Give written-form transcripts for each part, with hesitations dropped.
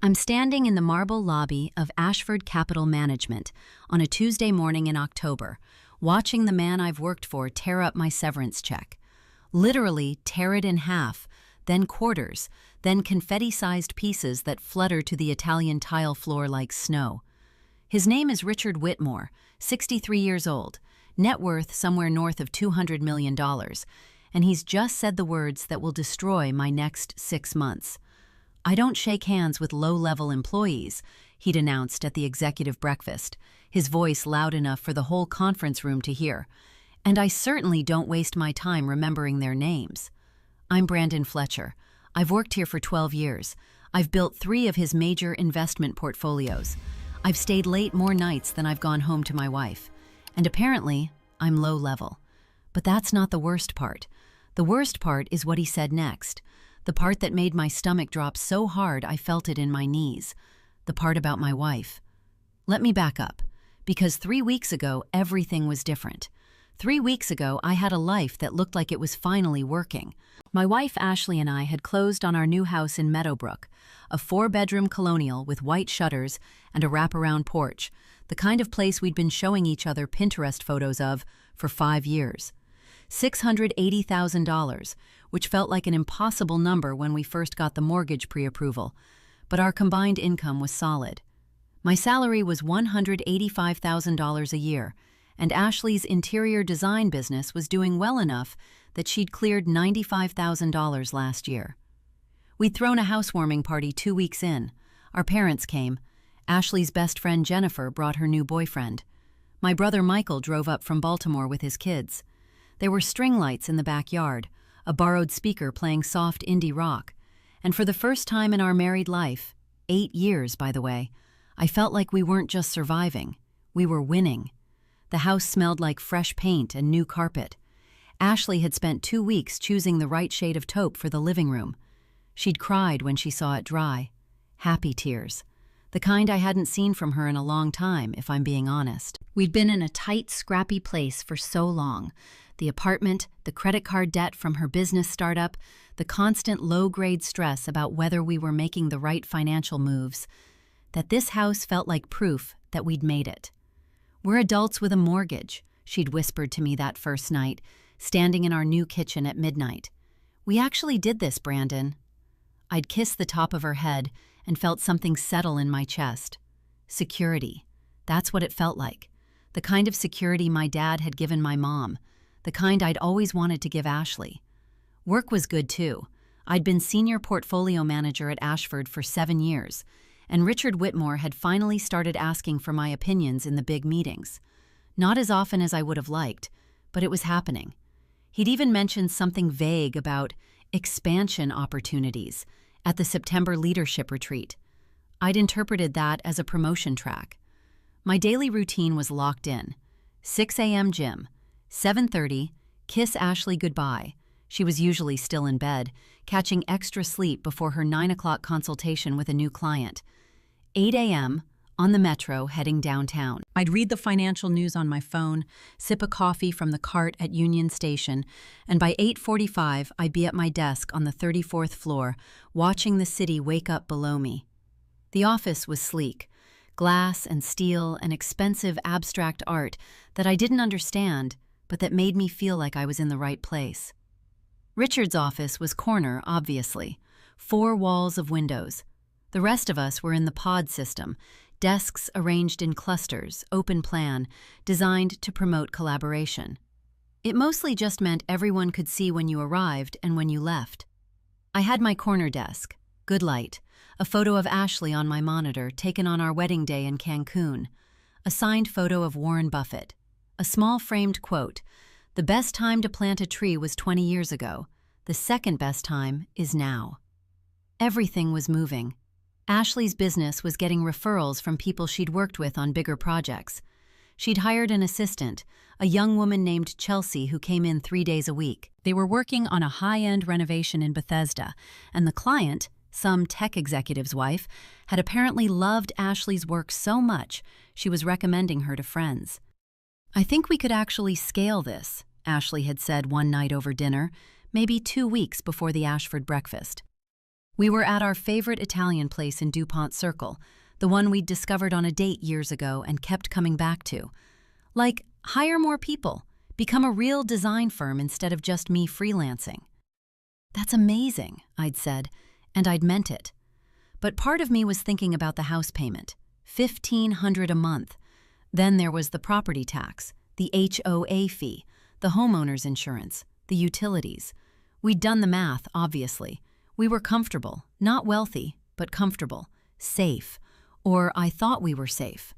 I'm standing in the marble lobby of Ashford Capital Management on a Tuesday morning in October, watching the man I've worked for tear up my severance check. Literally tear it in half, then quarters, then confetti-sized pieces that flutter to the Italian tile floor like snow. His name is Richard Whitmore, 63 years old, net worth somewhere north of $200 million, and he's just said the words that will destroy my next 6 months. "I don't shake hands with low-level employees," he'd announced at the executive breakfast, his voice loud enough for the whole conference room to hear. "And I certainly don't waste my time remembering their names." I'm Brandon Fletcher. I've worked here for 12 years. I've built 3 of his major investment portfolios. I've stayed late more nights than I've gone home to my wife. And apparently, I'm low-level. But that's not the worst part. The worst part is what he said next. The part that made my stomach drop so hard I felt it in my knees. The part about my wife. Let me back up, because 3 weeks ago, everything was different. 3 weeks ago, I had a life that looked like it was finally working. My wife Ashley and I had closed on our new house in Meadowbrook, a 4-bedroom colonial with white shutters and a wraparound porch, the kind of place we'd been showing each other Pinterest photos of for 5 years. $680,000, which felt like an impossible number when we first got the mortgage pre-approval, but our combined income was solid. My salary was $185,000 a year, and Ashley's interior design business was doing well enough that she'd cleared $95,000 last year. We'd thrown a housewarming party 2 weeks in. Our parents came. Ashley's best friend Jennifer brought her new boyfriend. My brother Michael drove up from Baltimore with his kids. There were string lights in the backyard, a borrowed speaker playing soft indie rock, and for the first time in our married life, 8 years by the way, I felt like we weren't just surviving, we were winning. The house smelled like fresh paint and new carpet. Ashley had spent 2 weeks choosing the right shade of taupe for the living room. She'd cried when she saw it dry. Happy tears. The kind I hadn't seen from her in a long time, if I'm being honest. We'd been in a tight, scrappy place for so long. The apartment, the credit card debt from her business startup, the constant low-grade stress about whether we were making the right financial moves, that this house felt like proof that we'd made it. "We're adults with a mortgage," she'd whispered to me that first night, standing in our new kitchen at midnight. "We actually did this, Brandon." I'd kissed the top of her head and felt something settle in my chest. Security. That's what it felt like. The kind of security my dad had given my mom. The kind I'd always wanted to give Ashley. Work was good too. I'd been senior portfolio manager at Ashford for 7 years, and Richard Whitmore had finally started asking for my opinions in the big meetings. Not as often as I would have liked, but it was happening. He'd even mentioned something vague about expansion opportunities at the September leadership retreat. I'd interpreted that as a promotion track. My daily routine was locked in. 6 a.m. gym. 7:30, kiss Ashley goodbye. She was usually still in bed, catching extra sleep before her 9 o'clock consultation with a new client. 8 a.m., on the metro heading downtown. I'd read the financial news on my phone, sip a coffee from the cart at Union Station, and by 8:45 I'd be at my desk on the 34th floor, watching the city wake up below me. The office was sleek. Glass and steel and expensive abstract art that I didn't understand, but that made me feel like I was in the right place. Richard's office was corner, obviously. 4 walls of windows. The rest of us were in the pod system, desks arranged in clusters, open plan, designed to promote collaboration. It mostly just meant everyone could see when you arrived and when you left. I had my corner desk, good light, a photo of Ashley on my monitor taken on our wedding day in Cancun, a signed photo of Warren Buffett, a small framed quote, "The best time to plant a tree was 20 years ago. The second best time is now." Everything was moving. Ashley's business was getting referrals from people she'd worked with on bigger projects. She'd hired an assistant, a young woman named Chelsea who came in 3 days a week. They were working on a high-end renovation in Bethesda, and the client, some tech executive's wife, had apparently loved Ashley's work so much she was recommending her to friends. "I think we could actually scale this," Ashley had said one night over dinner, maybe 2 weeks before the Ashford breakfast. We were at our favorite Italian place in DuPont Circle, the one we'd discovered on a date years ago and kept coming back to. Like, hire more people, become a real design firm instead of just me freelancing. That's amazing, I'd said, and I'd meant it. But part of me was thinking about the house payment, $1,500 a month. Then there was the property tax, the HOA fee, the homeowner's insurance, the utilities. We'd done the math, obviously. We were comfortable, not wealthy, but comfortable, safe, or I thought we were safe.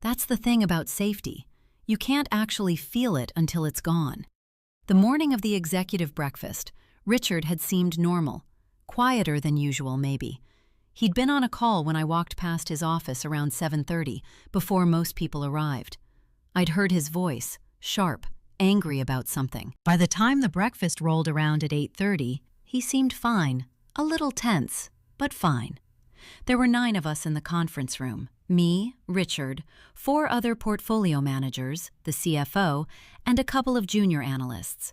That's the thing about safety. You can't actually feel it until it's gone. The morning of the executive breakfast, Richard had seemed normal, quieter than usual maybe. He'd been on a call when I walked past his office around 7:30, before most people arrived. I'd heard his voice, sharp, angry about something. By the time the breakfast rolled around at 8:30, he seemed fine, a little tense, but fine. There were 9 of us in the conference room, me, Richard, 4 other portfolio managers, the CFO, and a couple of junior analysts.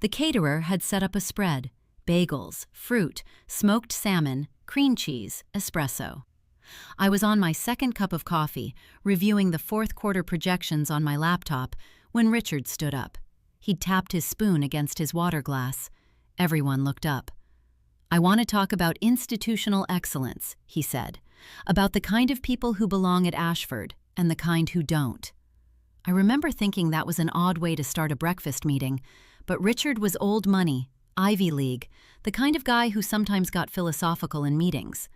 The caterer had set up a spread: bagels, fruit, smoked salmon, cream cheese, espresso. I was on my second cup of coffee, reviewing the fourth quarter projections on my laptop, when Richard stood up. He'd tapped his spoon against his water glass. Everyone looked up. "I want to talk about institutional excellence," he said, "about the kind of people who belong at Ashford and the kind who don't." I remember thinking that was an odd way to start a breakfast meeting, but Richard was old money, Ivy League, the kind of guy who sometimes got philosophical in meetings.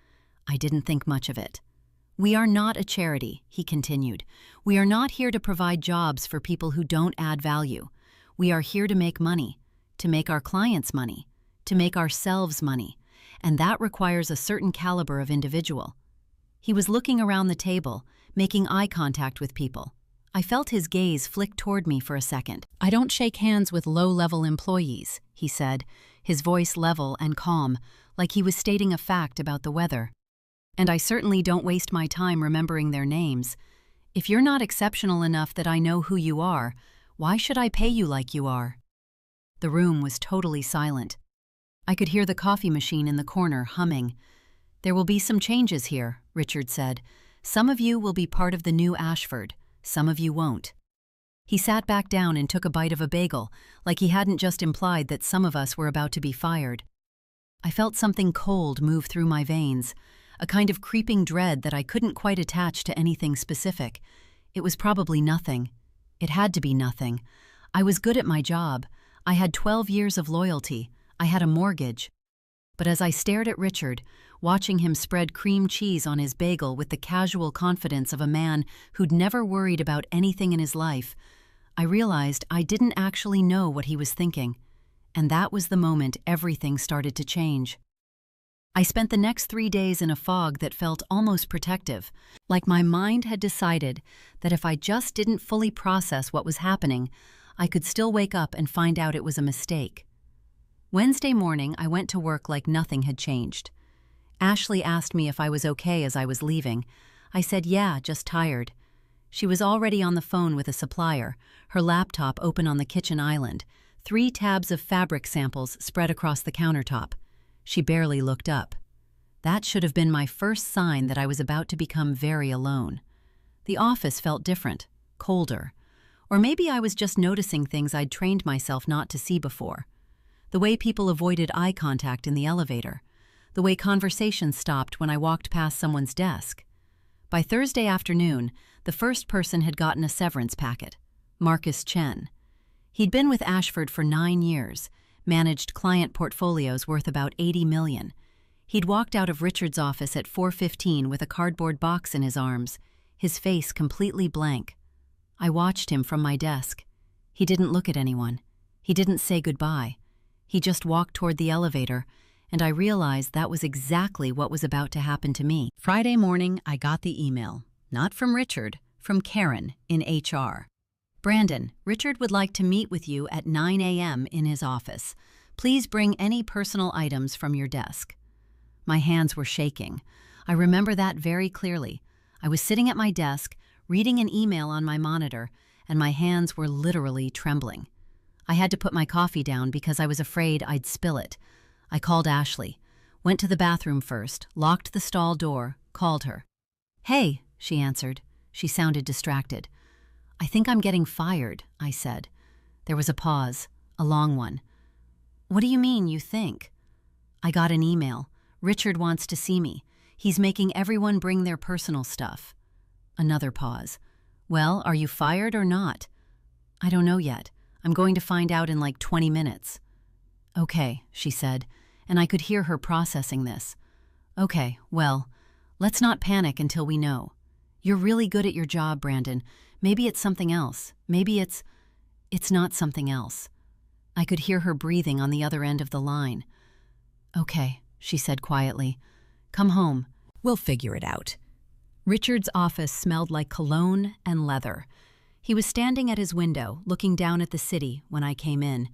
I didn't think much of it. "We are not a charity," he continued. "We are not here to provide jobs for people who don't add value. We are here to make money, to make our clients money, to make ourselves money, and that requires a certain caliber of individual." He was looking around the table, making eye contact with people. I felt his gaze flick toward me for a second. "I don't shake hands with low-level employees," he said, his voice level and calm, like he was stating a fact about the weather. "And I certainly don't waste my time remembering their names. If you're not exceptional enough that I know who you are, why should I pay you like you are?" The room was totally silent. I could hear the coffee machine in the corner humming. "There will be some changes here," Richard said. "Some of you will be part of the new Ashford. Some of you won't." He sat back down and took a bite of a bagel, like he hadn't just implied that some of us were about to be fired. I felt something cold move through my veins, a kind of creeping dread that I couldn't quite attach to anything specific. It was probably nothing. It had to be nothing. I was good at my job. I had 12 years of loyalty. I had a mortgage. But as I stared at Richard, watching him spread cream cheese on his bagel with the casual confidence of a man who'd never worried about anything in his life, I realized I didn't actually know what he was thinking. And that was the moment everything started to change. I spent the next 3 days in a fog that felt almost protective, like my mind had decided that if I just didn't fully process what was happening, I could still wake up and find out it was a mistake. Wednesday morning, I went to work like nothing had changed. Ashley asked me if I was okay as I was leaving. I said, "Yeah, just tired." She was already on the phone with a supplier, her laptop open on the kitchen island, 3 tabs of fabric samples spread across the countertop. She barely looked up. That should have been my first sign that I was about to become very alone. The office felt different, colder. Or maybe I was just noticing things I'd trained myself not to see before. The way people avoided eye contact in the elevator. The way conversations stopped when I walked past someone's desk. By Thursday afternoon, the first person had gotten a severance packet, Marcus Chen. He'd been with Ashford for 9 years, managed client portfolios worth about $80 million. He'd walked out of Richard's office at 4:15 with a cardboard box in his arms, his face completely blank. I watched him from my desk. He didn't look at anyone. He didn't say goodbye. He just walked toward the elevator, and I realized that was exactly what was about to happen to me. Friday morning, I got the email. Not from Richard, from Karen in HR. "Brandon, Richard would like to meet with you at 9 a.m. in his office. Please bring any personal items from your desk." My hands were shaking. I remember that very clearly. I was sitting at my desk, reading an email on my monitor, and my hands were literally trembling. I had to put my coffee down because I was afraid I'd spill it. I called Ashley. Went to the bathroom first, locked the stall door, called her. "Hey," she answered. She sounded distracted. "I think I'm getting fired," I said. There was a pause, a long one. "What do you mean, you think?" "I got an email. Richard wants to see me. He's making everyone bring their personal stuff." Another pause. "Well, are you fired or not?" "I don't know yet. I'm going to find out in like 20 minutes. "Okay," she said, and I could hear her processing this. "Okay, well, let's not panic until we know. You're really good at your job, Brandon. Maybe it's something else. Maybe it's not something else." I could hear her breathing on the other end of the line. "Okay," she said quietly. "Come home. We'll figure it out." Richard's office smelled like cologne and leather. He was standing at his window, looking down at the city when I came in.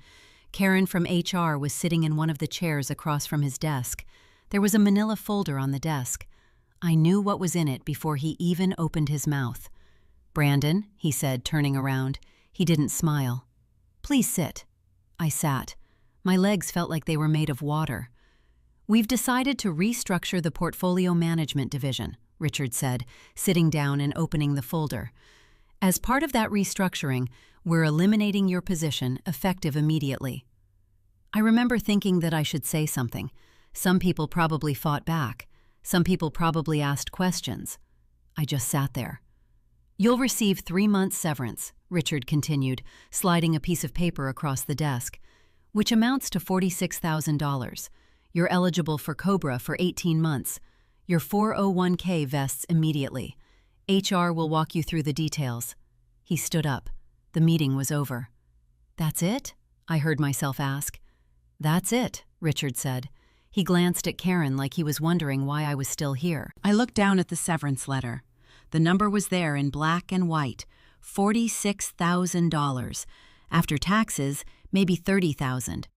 Karen from HR was sitting in one of the chairs across from his desk. There was a manila folder on the desk. I knew what was in it before he even opened his mouth. "Brandon," he said, turning around. He didn't smile. "Please sit." I sat. My legs felt like they were made of water. "We've decided to restructure the portfolio management division," Richard said, sitting down and opening the folder. "As part of that restructuring, we're eliminating your position, effective immediately." I remember thinking that I should say something. Some people probably fought back. Some people probably asked questions. I just sat there. "You'll receive 3 months severance," Richard continued, sliding a piece of paper across the desk, "which amounts to $46,000. You're eligible for COBRA for 18 months. Your 401k vests immediately. HR will walk you through the details." He stood up. The meeting was over. "That's it?" I heard myself ask. "That's it," Richard said. He glanced at Karen like he was wondering why I was still here. I looked down at the severance letter. The number was there in black and white, $46,000. After taxes, maybe $30,000.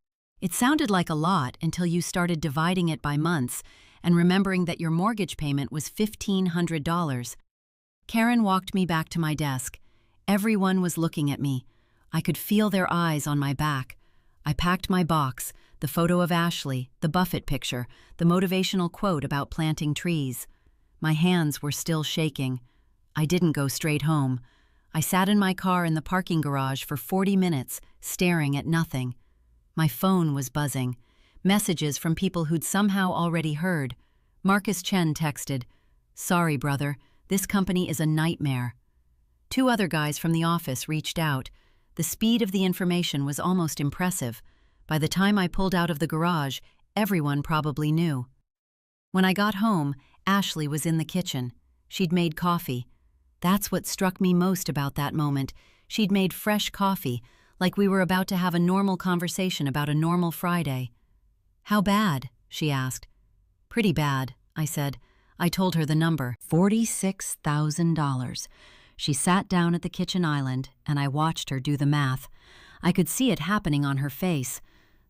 It sounded like a lot until you started dividing it by months and remembering that your mortgage payment was $1,500. Karen walked me back to my desk. Everyone was looking at me. I could feel their eyes on my back. I packed my box, the photo of Ashley, the Buffett picture, the motivational quote about planting trees. My hands were still shaking. I didn't go straight home. I sat in my car in the parking garage for 40 minutes, staring at nothing. My phone was buzzing. Messages from people who'd somehow already heard. Marcus Chen texted, "Sorry, brother, this company is a nightmare." 2 other guys from the office reached out. The speed of the information was almost impressive. By the time I pulled out of the garage, everyone probably knew. When I got home, Ashley was in the kitchen. She'd made coffee. That's what struck me most about that moment. She'd made fresh coffee, like we were about to have a normal conversation about a normal Friday. "How bad?" she asked. "Pretty bad," I said. I told her the number, $46,000. She sat down at the kitchen island, and I watched her do the math. I could see it happening on her face.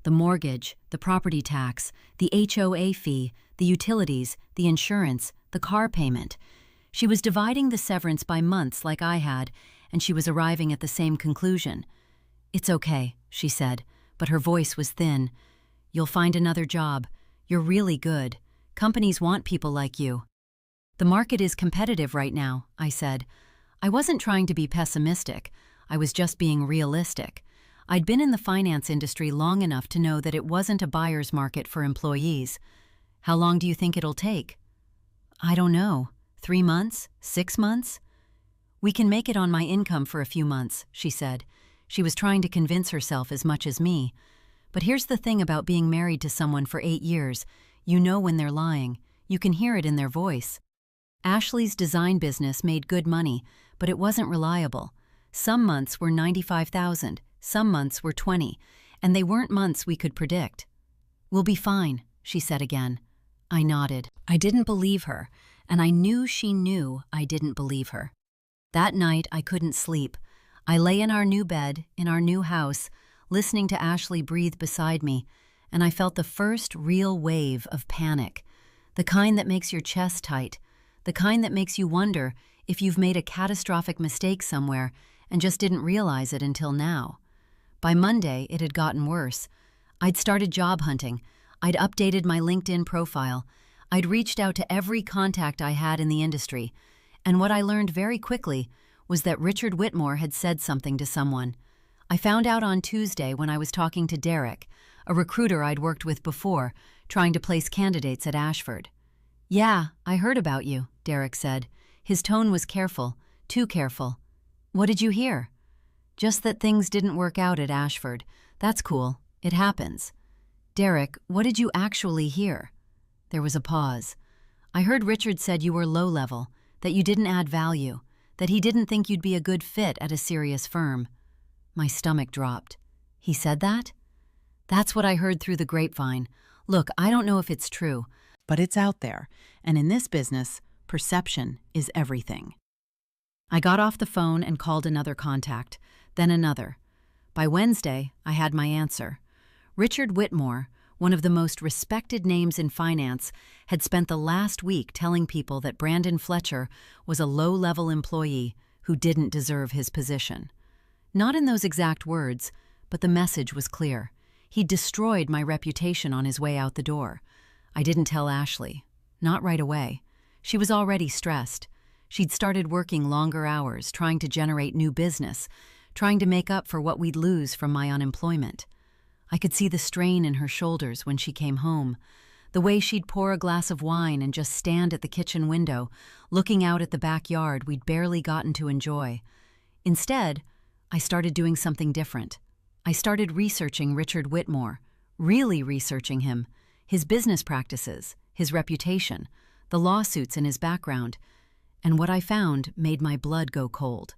The mortgage, the property tax, the HOA fee, the utilities, the insurance, the car payment. She was dividing the severance by months like I had, and she was arriving at the same conclusion. "It's okay," she said, but her voice was thin. "You'll find another job. You're really good. Companies want people like you." "The market is competitive right now," I said. I wasn't trying to be pessimistic. I was just being realistic. I'd been in the finance industry long enough to know that it wasn't a buyer's market for employees. "How long do you think it'll take?" "I don't know. 3 months? 6 months?" "We can make it on my income for a few months," she said. She was trying to convince herself as much as me. But here's the thing about being married to someone for 8 years. You know when they're lying. You can hear it in their voice. Ashley's design business made good money, but it wasn't reliable. Some months were $95,000, some months were $20,000, and they weren't months we could predict. "We'll be fine," she said again. I nodded. I didn't believe her, and I knew she knew I didn't believe her. That night, I couldn't sleep. I lay in our new bed, in our new house, listening to Ashley breathe beside me, and I felt the first real wave of panic, the kind that makes your chest tight, the kind that makes you wonder if you've made a catastrophic mistake somewhere and just didn't realize it until now. By Monday, it had gotten worse. I'd started job hunting. I'd updated my LinkedIn profile. I'd reached out to every contact I had in the industry. And what I learned very quickly was that Richard Whitmore had said something to someone. I found out on Tuesday when I was talking to Derek, a recruiter I'd worked with before, trying to place candidates at Ashford. "Yeah, I heard about you," Derek said. His tone was careful, too careful. "What did you hear?" "Just that things didn't work out at Ashford. That's cool. It happens." "Derek, what did you actually hear?" There was a pause. "I heard Richard said you were low level, that you didn't add value, that he didn't think you'd be a good fit at a serious firm." My stomach dropped. "He said that?" "That's what I heard through the grapevine. Look, I don't know if it's true, but it's out there, and in this business, perception is everything." I got off the phone and called another contact, then another. By Wednesday, I had my answer. Richard Whitmore, one of the most respected names in finance, had spent the last week telling people that Brandon Fletcher was a low-level employee who didn't deserve his position. Not in those exact words, but the message was clear. He'd destroyed my reputation on his way out the door. I didn't tell Ashley. Not right away. She was already stressed. She'd started working longer hours, trying to generate new business, trying to make up for what we'd lose from my unemployment. I could see the strain in her shoulders when she came home, the way she'd pour a glass of wine and just stand at the kitchen window, looking out at the backyard we'd barely gotten to enjoy. Instead, I started doing something different. I started researching Richard Whitmore, really researching him, his business practices, his reputation, the lawsuits in his background, and what I found made my blood go cold.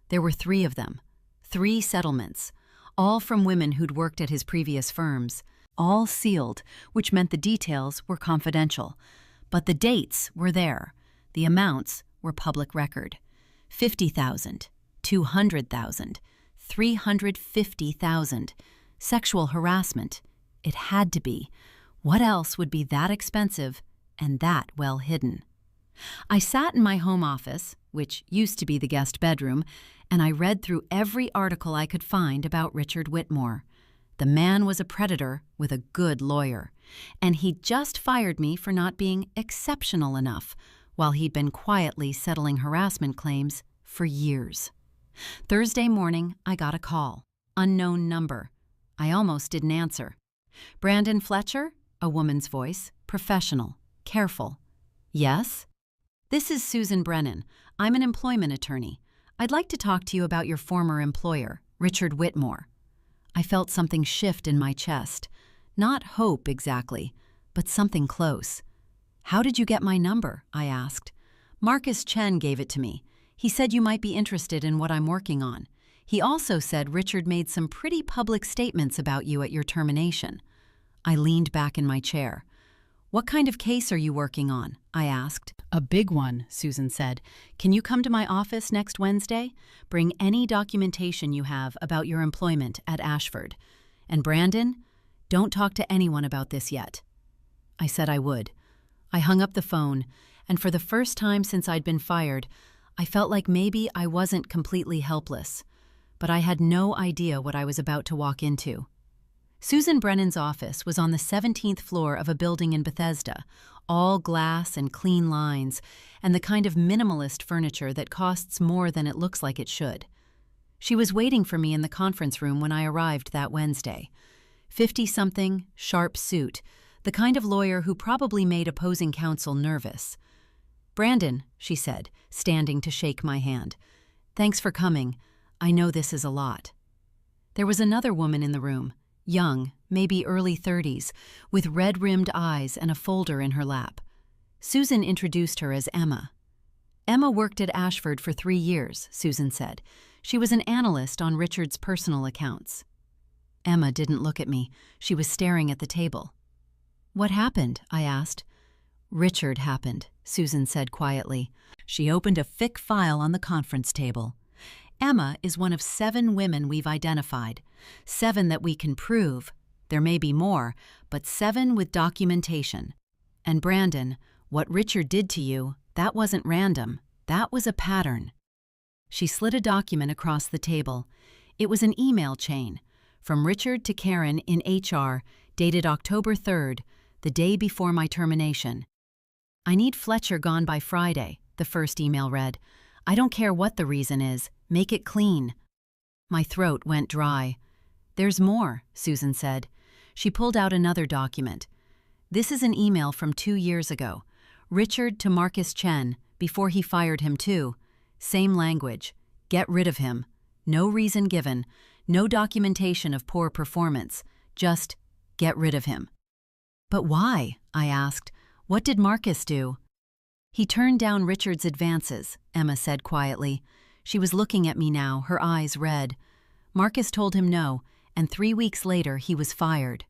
There were 3 of them, 3 settlements, all from women who'd worked at his previous firms, all sealed, which meant the details were confidential. But the dates were there. The amounts were public record. 50,000, 200,000, 350,000. Sexual harassment. It had to be. What else would be that expensive and that well hidden? I sat in my home office, which used to be the guest bedroom, and I read through every article I could find about Richard Whitmore. The man was a predator with a good lawyer, and he'd just fired me for not being exceptional enough, while he'd been quietly settling harassment claims for years. Thursday morning, I got a call. Unknown number. I almost didn't answer. "Brandon Fletcher?" A woman's voice. Professional. Careful. "Yes?" "This is Susan Brennan. I'm an employment attorney. I'd like to talk to you about your former employer, Richard Whitmore." I felt something shift in my chest. Not hope exactly, but something close. "How did you get my number?" I asked. "Marcus Chen gave it to me. He said you might be interested in what I'm working on. He also said Richard made some pretty public statements about you at your termination." I leaned back in my chair. "What kind of case are you working on?" I asked. "A big one," Susan said. "Can you come to my office next Wednesday? Bring any documentation you have about your employment at Ashford. And Brandon, don't talk to anyone about this yet." I said I would. I hung up the phone, and for the first time since I'd been fired, I felt like maybe I wasn't completely helpless, but I had no idea what I was about to walk into. Susan Brennan's office was on the 17th floor of a building in Bethesda, all glass and clean lines, and the kind of minimalist furniture that costs more than it looks like it should. She was waiting for me in the conference room when I arrived that Wednesday. 50-something, sharp suit, the kind of lawyer who probably made opposing counsel nervous. "Brandon," she said, standing to shake my hand. "Thanks for coming. I know this is a lot." There was another woman in the room, young, maybe early 30s, with red-rimmed eyes and a folder in her lap. Susan introduced her as Emma. "Emma worked at Ashford for 3 years," Susan said. "She was an analyst on Richard's personal accounts." Emma didn't look at me. She was staring at the table. "What happened?" I asked. "Richard happened," Susan said quietly. She opened a thick file on the conference table. "Emma is one of 7 women we've identified. 7 that we can prove. There may be more, but 7 with documentation. And Brandon, what Richard did to you, that wasn't random. That was a pattern." She slid a document across the table. It was an email chain. From Richard to Karen in HR, dated October 3rd, the day before my termination. I need Fletcher gone by Friday, the first email read. I don't care what the reason is, make it clean. My throat went dry. There's more, Susan said. She pulled out another document. This is an email from 2 years ago. Richard to Marcus Chen, before he fired him too. Same language. Get rid of him. No reason given. No documentation of poor performance. Just get rid of him. But why? I asked. What did Marcus do? He turned down Richard's advances, Emma said quietly. She was looking at me now, her eyes red. Marcus told him no, and 3 weeks later he was fired.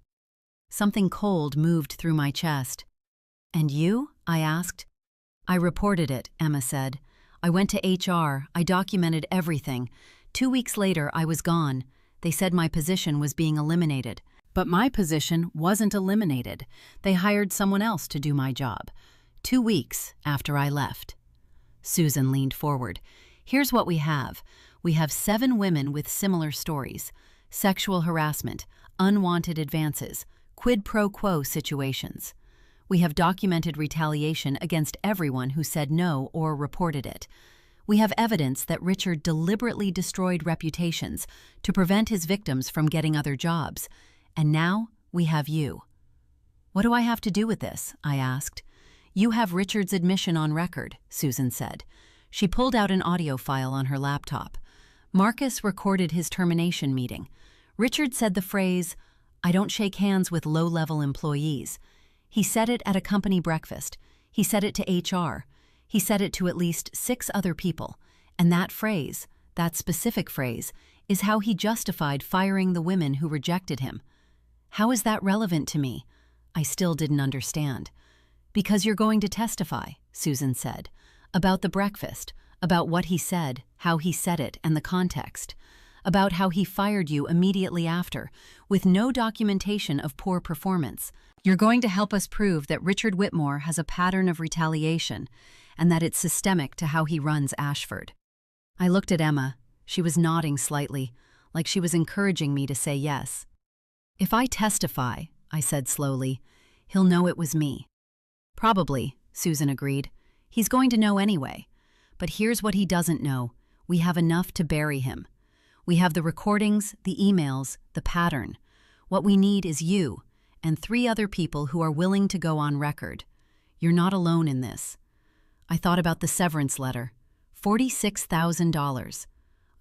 Something cold moved through my chest. And you? I asked. I reported it, Emma said. I went to HR, I documented everything. 2 weeks later I was gone. They said my position was being eliminated. But my position wasn't eliminated. They hired someone else to do my job. 2 weeks after I left. Susan leaned forward. Here's what we have. We have 7 women with similar stories. Sexual harassment, unwanted advances, quid pro quo situations. We have documented retaliation against everyone who said no or reported it. We have evidence that Richard deliberately destroyed reputations to prevent his victims from getting other jobs. And now we have you. What do I have to do with this? I asked. You have Richard's admission on record, Susan said. She pulled out an audio file on her laptop. Marcus recorded his termination meeting. Richard said the phrase, "I don't shake hands with low-level employees." He said it at a company breakfast. He said it to HR. He said it to at least 6 other people. And that phrase, that specific phrase, is how he justified firing the women who rejected him. How is that relevant to me? I still didn't understand. Because you're going to testify, Susan said, about the breakfast, about what he said, how he said it, and the context, about how he fired you immediately after, with no documentation of poor performance. You're going to help us prove that Richard Whitmore has a pattern of retaliation and that it's systemic to how he runs Ashford. I looked at Emma. She was nodding slightly, like she was encouraging me to say yes. If I testify, I said slowly, he'll know it was me. Probably, Susan agreed. He's going to know anyway. But here's what he doesn't know. We have enough to bury him. We have the recordings, the emails, the pattern. What we need is you and 3 other people who are willing to go on record. You're not alone in this. I thought about the severance letter. $46,000.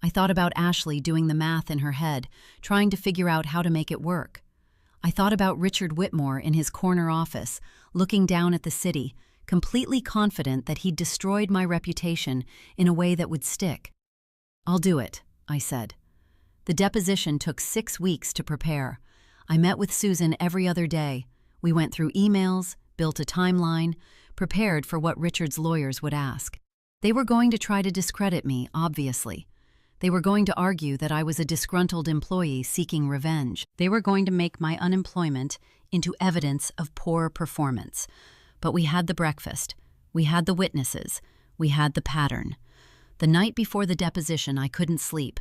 I thought about Ashley doing the math in her head, trying to figure out how to make it work. I thought about Richard Whitmore in his corner office, looking down at the city, completely confident that he'd destroyed my reputation in a way that would stick. I'll do it, I said. The deposition took 6 weeks to prepare. I met with Susan every other day. We went through emails, built a timeline, prepared for what Richard's lawyers would ask. They were going to try to discredit me, obviously. They were going to argue that I was a disgruntled employee seeking revenge. They were going to make my unemployment into evidence of poor performance. But we had the breakfast. We had the witnesses. We had the pattern. The night before the deposition, I couldn't sleep.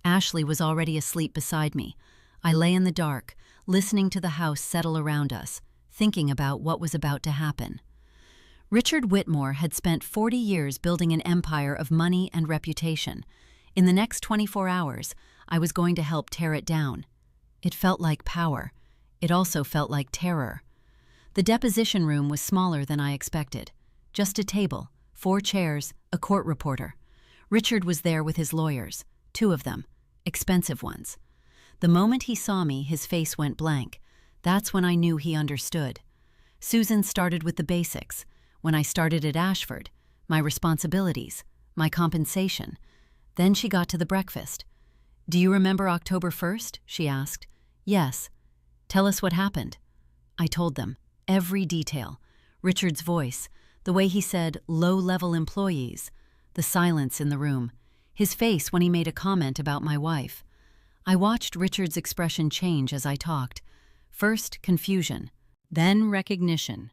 Ashley was already asleep beside me. I lay in the dark, listening to the house settle around us, thinking about what was about to happen. Richard Whitmore had spent 40 years building an empire of money and reputation. In the next 24 hours, I was going to help tear it down. It felt like power. It also felt like terror. The deposition room was smaller than I expected. Just a table, 4 chairs, a court reporter. Richard was there with his lawyers, 2 of them, expensive ones. The moment he saw me, his face went blank. That's when I knew he understood. Susan started with the basics. When I started at Ashford, my responsibilities, my compensation. Then she got to the breakfast. "Do you remember October 1st?" she asked. "Yes." "Tell us what happened." I told them, every detail. Richard's voice, the way he said low-level employees, the silence in the room, his face when he made a comment about my wife. I watched Richard's expression change as I talked. First, confusion, then recognition,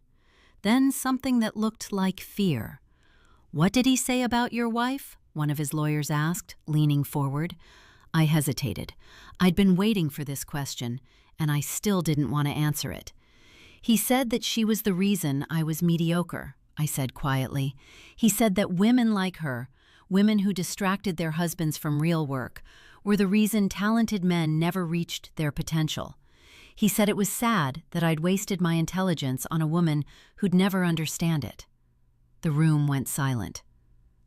then something that looked like fear. "What did he say about your wife?" one of his lawyers asked, leaning forward. I hesitated. I'd been waiting for this question, and I still didn't want to answer it. He said that she was the reason I was mediocre, I said quietly. He said that women like her, women who distracted their husbands from real work, were the reason talented men never reached their potential. He said it was sad that I'd wasted my intelligence on a woman who'd never understand it. The room went silent.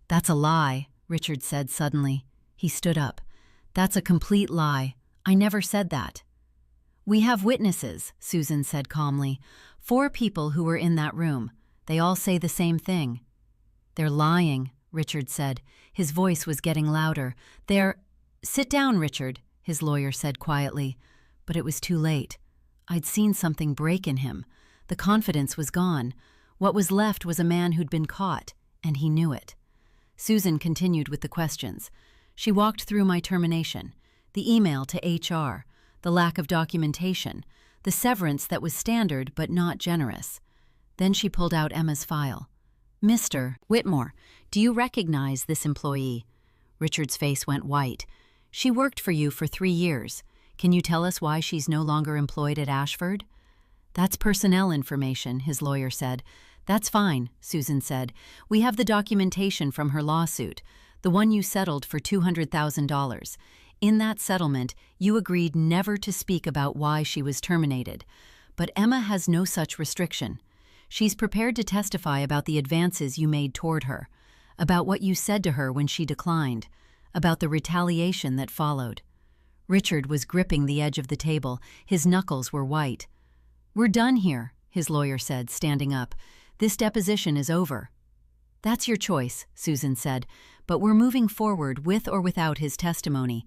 "That's a lie," Richard said suddenly. He stood up. "That's a complete lie. I never said that." "We have witnesses," Susan said calmly. "4 people who were in that room. They all say the same thing." "They're lying," Richard said. His voice was getting louder. "Sit down, Richard," his lawyer said quietly. But it was too late. I'd seen something break in him. The confidence was gone. What was left was a man who'd been caught, and he knew it. Susan continued with the questions. She walked through my termination, the email to HR, the lack of documentation, the severance that was standard but not generous. Then she pulled out Emma's file. "Mr. Whitmore, do you recognize this employee?" Richard's face went white. "She worked for you for 3 years. Can you tell us why she's no longer employed at Ashford?" "That's personnel information," his lawyer said. "That's fine," Susan said. "We have the documentation from her lawsuit, the one you settled for $200,000. In that settlement, you agreed never to speak about why she was terminated. But Emma has no such restriction. She's prepared to testify about the advances you made toward her, about what you said to her when she declined, about the retaliation that followed." Richard was gripping the edge of the table. His knuckles were white. "We're done here," his lawyer said, standing up. "This deposition is over." "That's your choice," Susan said, "but we're moving forward with or without his testimony.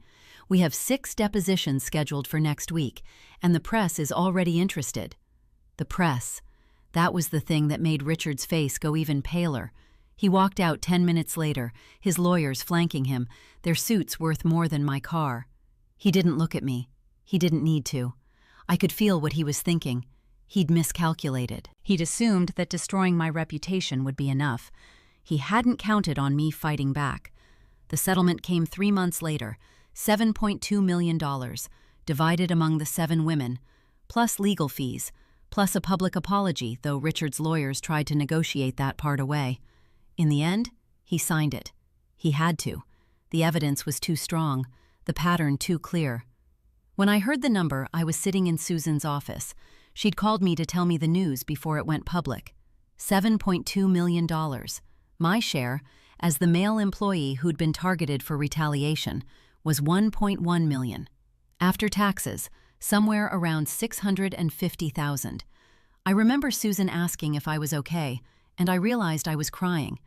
We have 6 depositions scheduled for next week, and the press is already interested." The press. That was the thing that made Richard's face go even paler. He walked out 10 minutes later, his lawyers flanking him, their suits worth more than my car. He didn't look at me. He didn't need to. I could feel what he was thinking. He'd miscalculated. He'd assumed that destroying my reputation would be enough. He hadn't counted on me fighting back. The settlement came 3 months later, $7.2 million, divided among the 7 women, plus legal fees, plus a public apology, though Richard's lawyers tried to negotiate that part away. In the end, he signed it. He had to. The evidence was too strong, the pattern too clear. When I heard the number, I was sitting in Susan's office. She'd called me to tell me the news before it went public. $7.2 million. My share, as the male employee who'd been targeted for retaliation, was $1.1 million. After taxes, somewhere around $650,000. I remember Susan asking if I was okay, and I realized I was crying.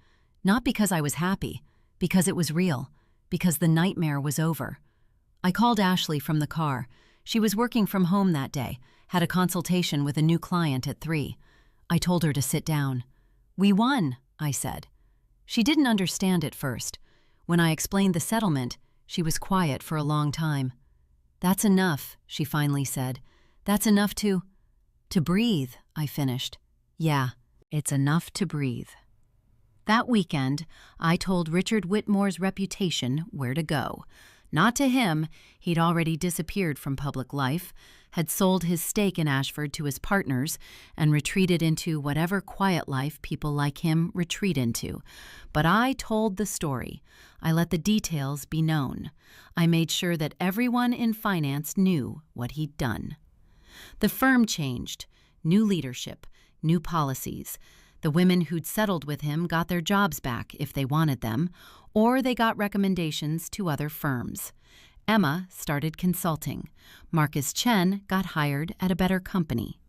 Not because I was happy, because it was real, because the nightmare was over. I called Ashley from the car. She was working from home that day, had a consultation with a new client at 3. I told her to sit down. "We won," I said. She didn't understand at first. When I explained the settlement, she was quiet for a long time. "That's enough," she finally said. "That's enough to breathe," I finished. "Yeah, it's enough to breathe." That weekend, I told Richard Whitmore's reputation where to go. Not to him, he'd already disappeared from public life, had sold his stake in Ashford to his partners, and retreated into whatever quiet life people like him retreat into. But I told the story. I let the details be known. I made sure that everyone in finance knew what he'd done. The firm changed. New leadership, new policies. The women who'd settled with him got their jobs back if they wanted them, or they got recommendations to other firms. Emma started consulting. Marcus Chen got hired at a better company.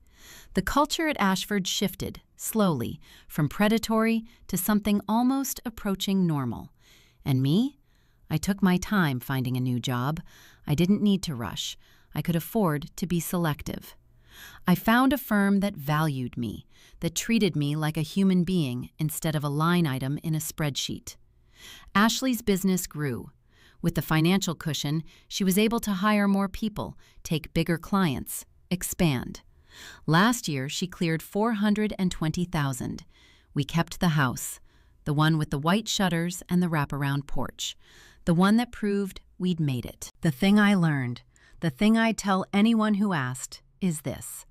The culture at Ashford shifted, slowly, from predatory to something almost approaching normal. And me? I took my time finding a new job. I didn't need to rush. I could afford to be selective. I found a firm that valued me, that treated me like a human being instead of a line item in a spreadsheet. Ashley's business grew. With the financial cushion, she was able to hire more people, take bigger clients, expand. Last year, she cleared $420,000. We kept the house, the one with the white shutters and the wraparound porch, the one that proved we'd made it. The thing I learned, the thing I'd tell anyone who asked, is this.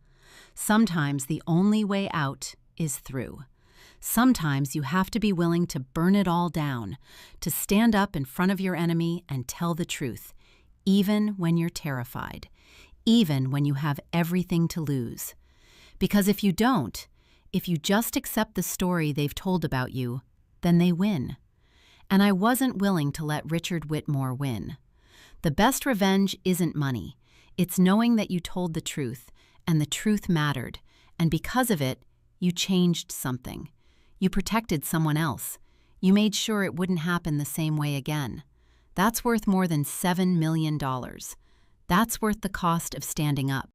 Sometimes the only way out is through. Sometimes you have to be willing to burn it all down, to stand up in front of your enemy and tell the truth, even when you're terrified, even when you have everything to lose. Because if you don't, if you just accept the story they've told about you, then they win. And I wasn't willing to let Richard Whitmore win. The best revenge isn't money. It's knowing that you told the truth, and the truth mattered, and because of it, you changed something. You protected someone else. You made sure it wouldn't happen the same way again. That's worth more than $7 million. That's worth the cost of standing up.